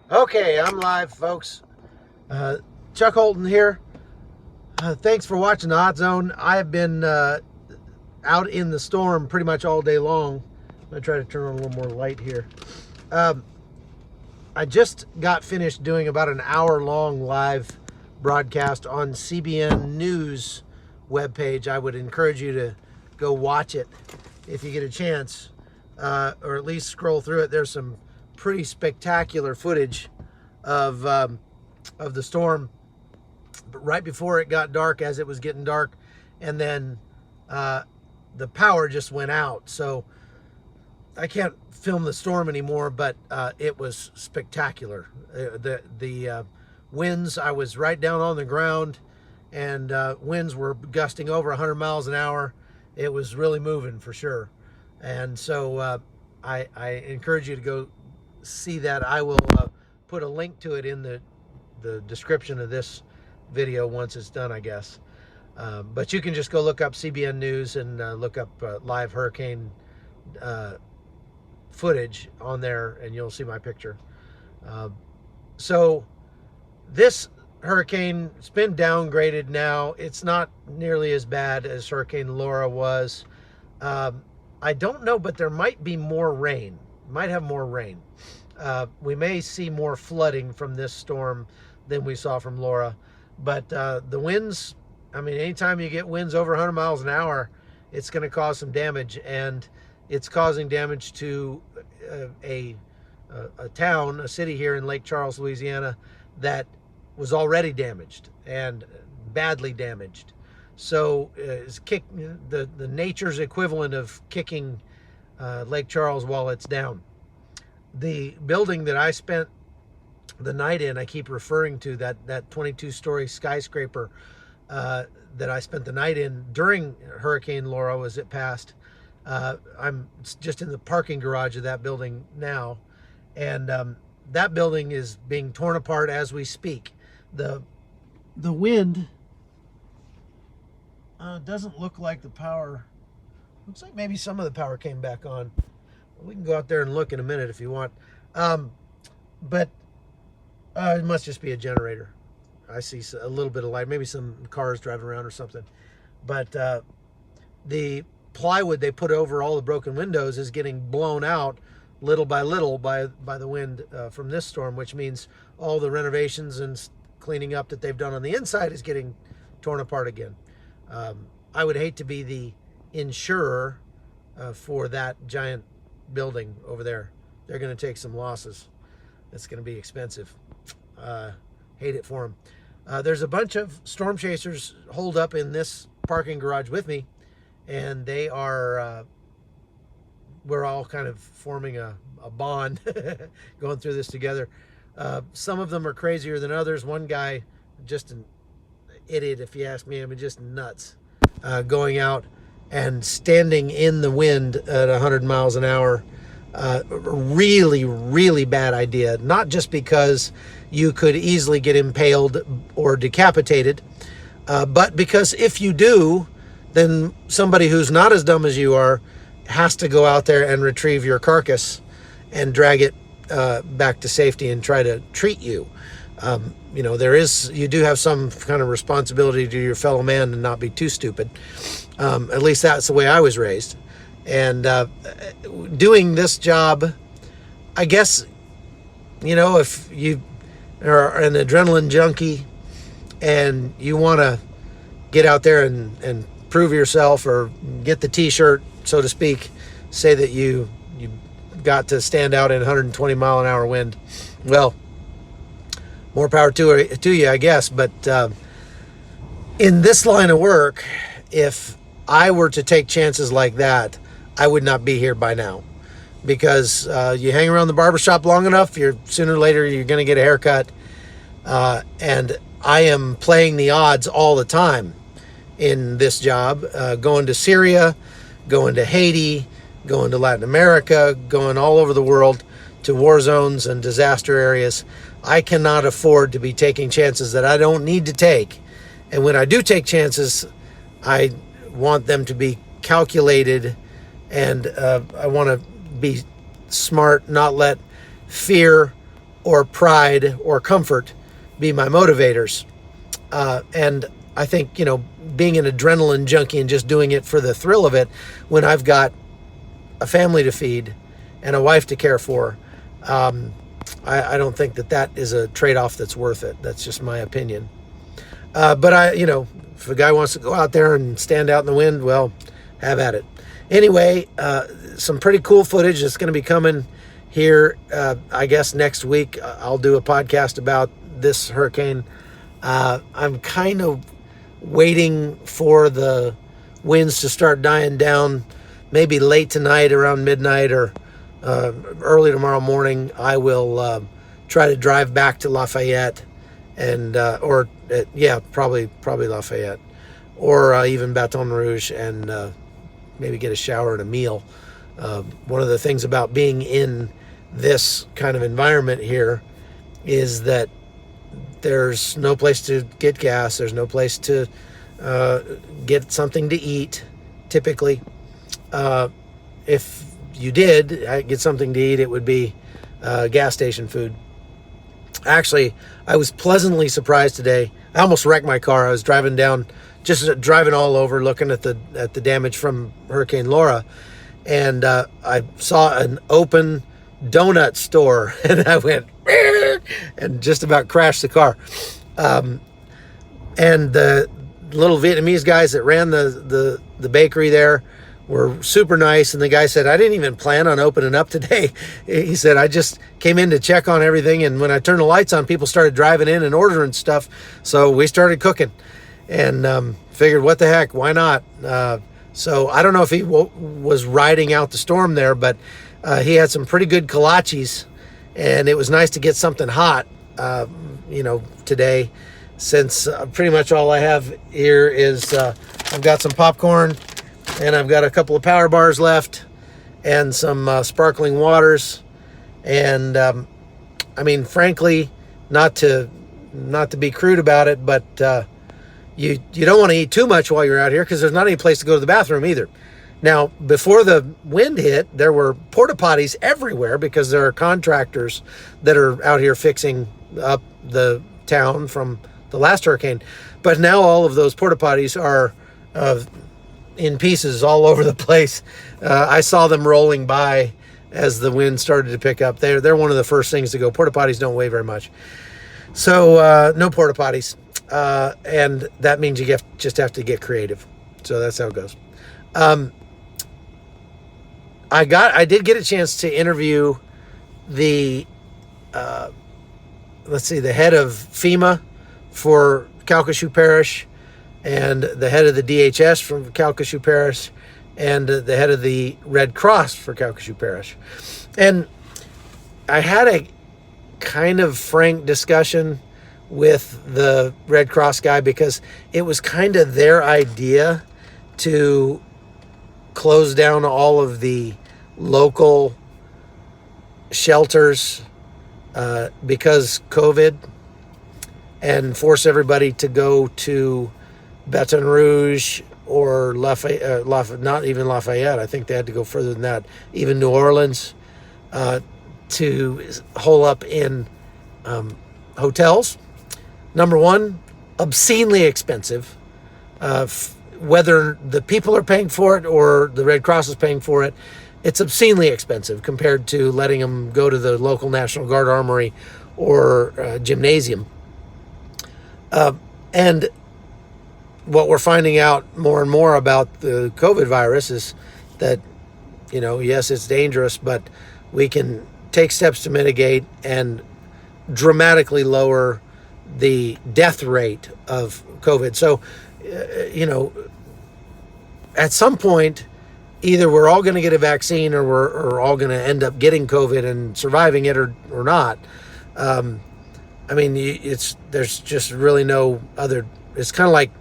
Okay, I'm live, folks. Chuck Holton here. Thanks for watching the Hot Zone. I have been out in the storm pretty much all day long. I'm going to try to turn on a little more light here. I just got finished doing about an hour-long live broadcast on CBN News webpage. I would encourage you to go watch it if you get a chance, or at least scroll through it. There's some pretty spectacular footage of the storm, but right before it got dark, as it was getting dark, and then the power just went out. So I can't film the storm anymore, but it was spectacular. The winds, I was right down on the ground, and winds were gusting over 100 miles an hour. It was really moving for sure. And so I encourage you to go see that. I will put a link to it in the description of this video once it's done, I guess. But you can just go look up CBN News and look up live hurricane footage on there, and you'll see my picture. So this hurricane, it's been downgraded now. It's not nearly as bad as Hurricane Laura was. I don't know, but there might be more rain. Might have more rain. We may see more flooding from this storm than we saw from Laura. But the winds, I mean, anytime you get winds over 100 miles an hour, it's going to cause some damage. And it's causing damage to a town, a city here in Lake Charles, Louisiana, that was already damaged and badly damaged. So it's the nature's equivalent of kicking Lake Charles while it's down. The building that I spent the night in, I keep referring to that 22-story skyscraper that I spent the night in during Hurricane Laura as it passed. I'm just in the parking garage of that building now, and that building is being torn apart as we speak. The wind doesn't look like the power. Looks like maybe some of the power came back on. We can go out there and look in a minute if you want. But it must just be a generator. I see a little bit of light, maybe some cars driving around or something. But the plywood they put over all the broken windows is getting blown out little by little by the wind from this storm, which means all the renovations and cleaning up that they've done on the inside is getting torn apart again. I would hate to be the insurer for that giant building over there. They're going to take some losses. It's going to be expensive. Hate it for them. There's a bunch of storm chasers holed up in this parking garage with me, and they are we're all kind of forming a bond going through this together. Some of them are crazier than others. One guy, just an idiot if you ask me. I mean, just nuts, going out and standing in the wind at 100 miles an hour. Really, really bad idea. Not just because you could easily get impaled or decapitated, but because if you do, then somebody who's not as dumb as you are has to go out there and retrieve your carcass and drag it back to safety and try to treat you. You know, you do have some kind of responsibility to your fellow man and not be too stupid. At least that's the way I was raised. And doing this job, I guess, you know, if you are an adrenaline junkie and you want to get out there and prove yourself or get the t-shirt, so to speak, say that you got to stand out in 120 mile an hour wind, well, more power to you, I guess. But in this line of work, if I were to take chances like that, I would not be here by now, because you hang around the barbershop long enough, sooner or later you're going to get a haircut, and I am playing the odds all the time in this job, going to Syria, going to Haiti, going to Latin America, going all over the world to war zones and disaster areas. I cannot afford to be taking chances that I don't need to take, and when I do take chances, I want them to be calculated. And I want to be smart, not let fear or pride or comfort be my motivators. And I think, being an adrenaline junkie and just doing it for the thrill of it, when I've got a family to feed and a wife to care for, I don't think that is a trade-off that's worth it. That's just my opinion. But if a guy wants to go out there and stand out in the wind, well, have at it. Anyway, some pretty cool footage that's going to be coming here. I guess next week I'll do a podcast about this hurricane. I'm kind of waiting for the winds to start dying down, maybe late tonight around midnight or early tomorrow morning. I will try to drive back to Lafayette and probably Lafayette, or even Baton Rouge, and maybe get a shower and a meal. One of the things about being in this kind of environment here is that there's no place to get gas. There's no place to get something to eat, typically. If you did get something to eat, it would be gas station food. Actually, I was pleasantly surprised today. I almost wrecked my car. I was driving down, just driving all over, looking at the damage from Hurricane Laura, and I saw an open donut store, and I went and just about crashed the car. And the little Vietnamese guys that ran the bakery there were super nice, and the guy said, I didn't even plan on opening up today. He said, I just came in to check on everything, and when I turned the lights on, people started driving in and ordering stuff, so we started cooking, and figured, what the heck, why not? So I don't know if he was riding out the storm there, but he had some pretty good kolaches, and it was nice to get something hot, today, since pretty much all I have here is I've got some popcorn, and I've got a couple of power bars left, and some sparkling waters, and frankly, not to be crude about it, but you don't want to eat too much while you're out here, because there's not any place to go to the bathroom either. Now, before the wind hit, there were porta potties everywhere, because there are contractors that are out here fixing up the town from the last hurricane. But now all of those porta potties are in pieces all over the place. I saw them rolling by as the wind started to pick up. They're one of the first things to go. Porta potties don't weigh very much. So no porta potties. And that means you just have to get creative. So that's how it goes. I did get a chance to interview the head of FEMA for Calcasieu Parish, and the head of the DHS from Calcasieu Parish, and the head of the Red Cross for Calcasieu Parish. And I had a kind of frank discussion with the Red Cross guy, because it was kind of their idea to close down all of the local shelters because COVID, and force everybody to go to Baton Rouge or Lafayette, not even Lafayette. I think they had to go further than that, even New Orleans, to hole up in hotels. Number one, obscenely expensive. Whether the people are paying for it or the Red Cross is paying for it, it's obscenely expensive compared to letting them go to the local National Guard armory or gymnasium. And what we're finding out more and more about the COVID virus is that, yes, it's dangerous, but we can take steps to mitigate and dramatically lower the death rate of COVID. So, at some point, either we're all going to get a vaccine, or we're all going to end up getting COVID and surviving it, or not. There's just really no other. It's kind of like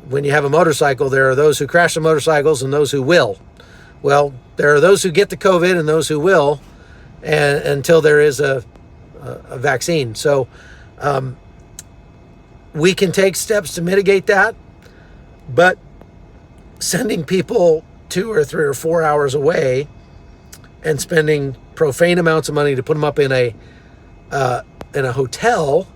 when you have a motorcycle, there are those who crash the motorcycles and those who will. Well, there are those who get the COVID and those who will, and until there is a vaccine. So we can take steps to mitigate that, but sending people 2 or 3 or 4 hours away and spending profane amounts of money to put them up in a in a hotel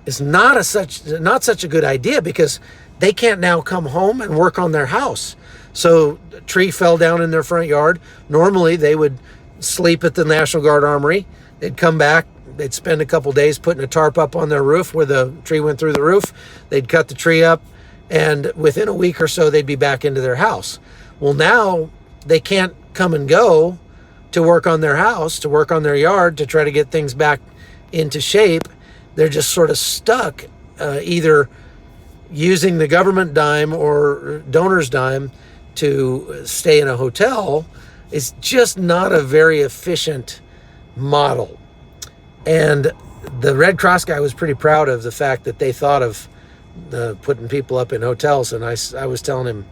is not such a good idea, because they can't now come home and work on their house. So a tree fell down in their front yard. Normally they would sleep at the National Guard Armory. They'd come back. They'd spend a couple days putting a tarp up on their roof where the tree went through the roof. They'd cut the tree up, and within a week or so, they'd be back into their house. Well, now they can't come and go to work on their house, to work on their yard, to try to get things back into shape. They're just sort of stuck, either using the government dime or donor's dime to stay in a hotel. Is just not a very efficient model. And the Red Cross guy was pretty proud of the fact that they thought of putting people up in hotels. And I was telling him,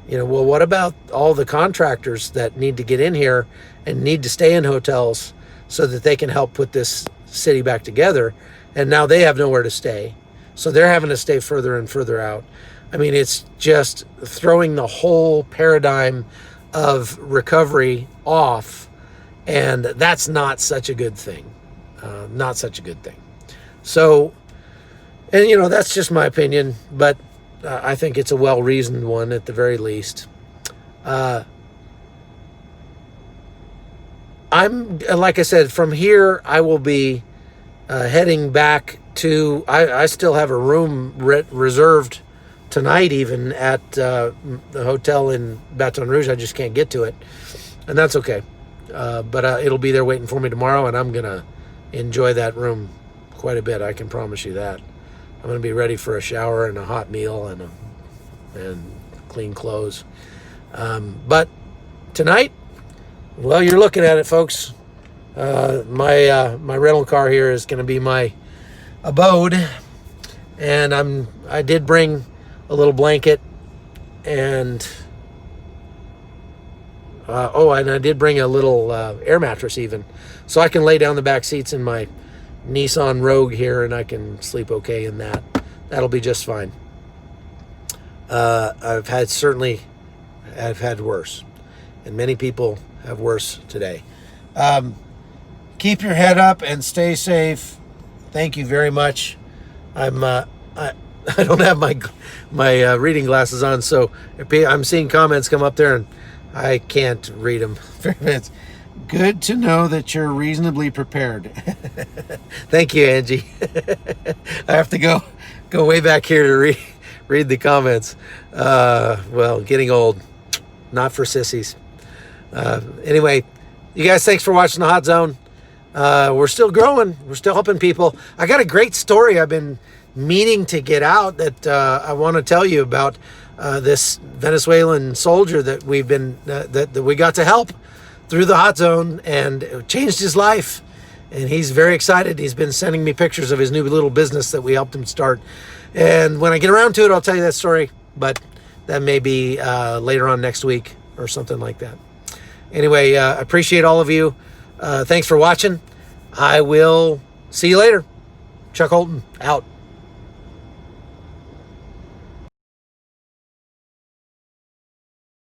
well, what about all the contractors that need to get in here and need to stay in hotels so that they can help put this city back together? And now they have nowhere to stay. So they're having to stay further and further out. I mean, it's just throwing the whole paradigm of recovery off. And that's not such a good thing. Not such a good thing. So, and that's just my opinion, but I think it's a well-reasoned one at the very least. Like I said, from here, I will be heading back to, I still have a room reserved tonight even at the hotel in Baton Rouge. I just can't get to it, and that's okay. But it'll be there waiting for me tomorrow, and I'm going to enjoy that room quite a bit. I can promise you that. I'm going to be ready for a shower and a hot meal and clean clothes. But tonight, well, you're looking at it, folks. My rental car here is going to be my abode, and I did bring a little blanket, and and I did bring a little air mattress even, so I can lay down the back seats in my Nissan Rogue here, and I can sleep okay in that. That'll be just fine. I've had worse, and many people have worse today. Keep your head up and stay safe. Thank you very much. I don't have my reading glasses on, so I'm seeing comments come up there, and I can't read them. It's good to know that you're reasonably prepared. Thank you, Angie. I have to go way back here to read the comments. Well, getting old, not for sissies. Anyway, you guys, thanks for watching the Hot Zone. We're still growing. We're still helping people. I got a great story I've been meaning to get out that I want to tell you about. This Venezuelan soldier that that we got to help through the Hot Zone, and it changed his life, and he's very excited. He's been sending me pictures of his new little business that we helped him start, and when I get around to it, I'll tell you that story, but that may be later on next week or something like that. Anyway, I appreciate all of you. Thanks for watching. I will see you later. Chuck Holton, out.